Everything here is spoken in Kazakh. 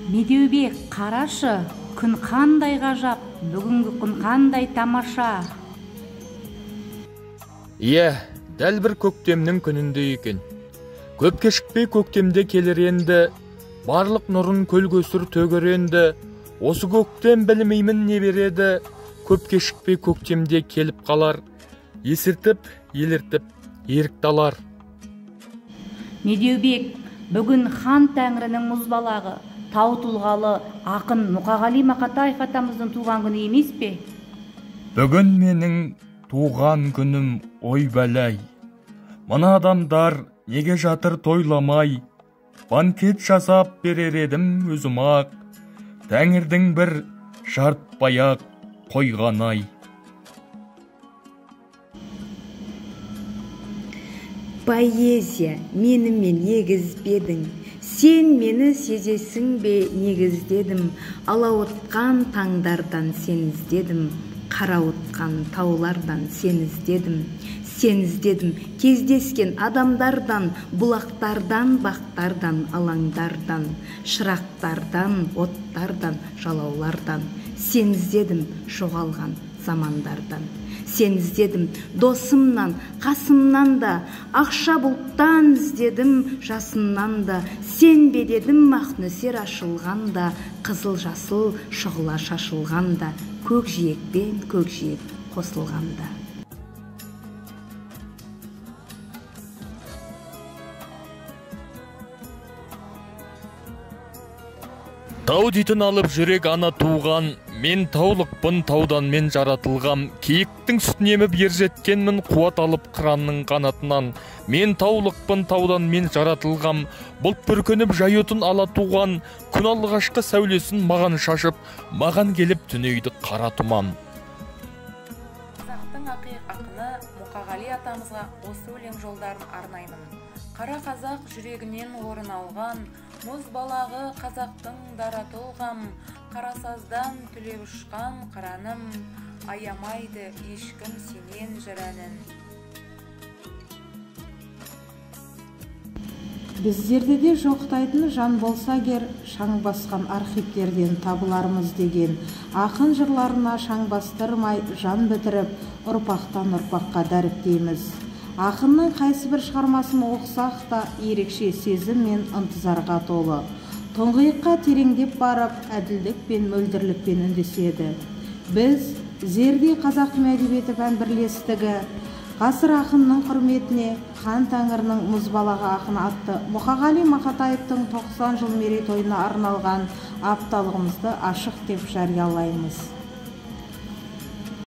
Медеубек, қарашы, күн қандай ғажап, бүгінгі күн қандай тамаша. Иә, дәл бір көктемнің күнінде екен. Көп кешікпей көктемде келер енді, барлық нұрын көл көсір төгер енді. Осы көктем білмеймін не береді, көп кешікпей көктемде келіп қалар, есіртіп, еліртіп, ерікті алар. Медеубек, бүгін хан тәңірінің мұзбалағы, тау тұлғалы ақын Мұқағали Мақатаев атамыздың туған күні емес пе? Бүгін менің туған күнім, ой бәләй. Мына адамдар неге жатыр тойламай? Банкет жасап берер едім өзім ақ, тәңірдің бір жартпай-ақ қойған-ай. Поэзия менімен егізбедің, сен мені сезесің бе негіздедім. Алауытқан таңдардан сен іздедім, қарауытқан таулардан сен іздедім. Сен іздедім кездескен адамдардан, бұлақтардан, бақтардан, алаңдардан, шырақтардан, оттардан, жалаулардан. Сен іздедім жоғалған замандардан. Сен іздедім досымнан, қасымнан да, ақша бұлттан іздедім жасымнан да. Сен бе дедім ақ нөсер ашылғанда, қызыл жасыл шұғыла шашылғанда, көкжиекпен көкжиек қосылғанда. Тау дейтін алып жүрек ана туған, мен таулықпын таудан мен жаратылғам. Киіктің сүтін еміп ержеткенмін, қуат алып қыранның қанатынан. Мен таулықпын таудан мен жаратылғам, бұлт бүркеніп жайотын ала туған, күн алғашқы сәулесін маған шашып, маған келіп түнейді қара тұман. Қазақтың ақиық ақыны Мұқағали атамызға осы өлең жолдарын арнаймын. Қара қазақ жүрегінен орын алған, мұз балағы қазақтың дара толғам, қарасаздан түлеп ұшқан қыраным, аямайды ешкім сенен жырәнін. Біздерде де жоқтайтын жан болса кер, шаң басқан архивтерден табылармыз деген. Ақын жырларына шаң бастырмай, жан бітіріп, ұрпақтан ұрпаққа дәріптейміз. Ақынның қайсы бір шығармасын оқысақ та ерекше сезім мен ынтызарға толы. Тұңғиыққа тереңдеп барып, әділдік пен мөлдірлікпен үндеседі. Біз Зерде қазақ әдебиеті пән бірлестігі ғасыр ақынның құрметіне хан тәңірінің мұзбалағы ақын атты Мұқағали Мақатаевтың 90 жыл мерейтойына арналған апталығымызды ашық деп жариялаймыз.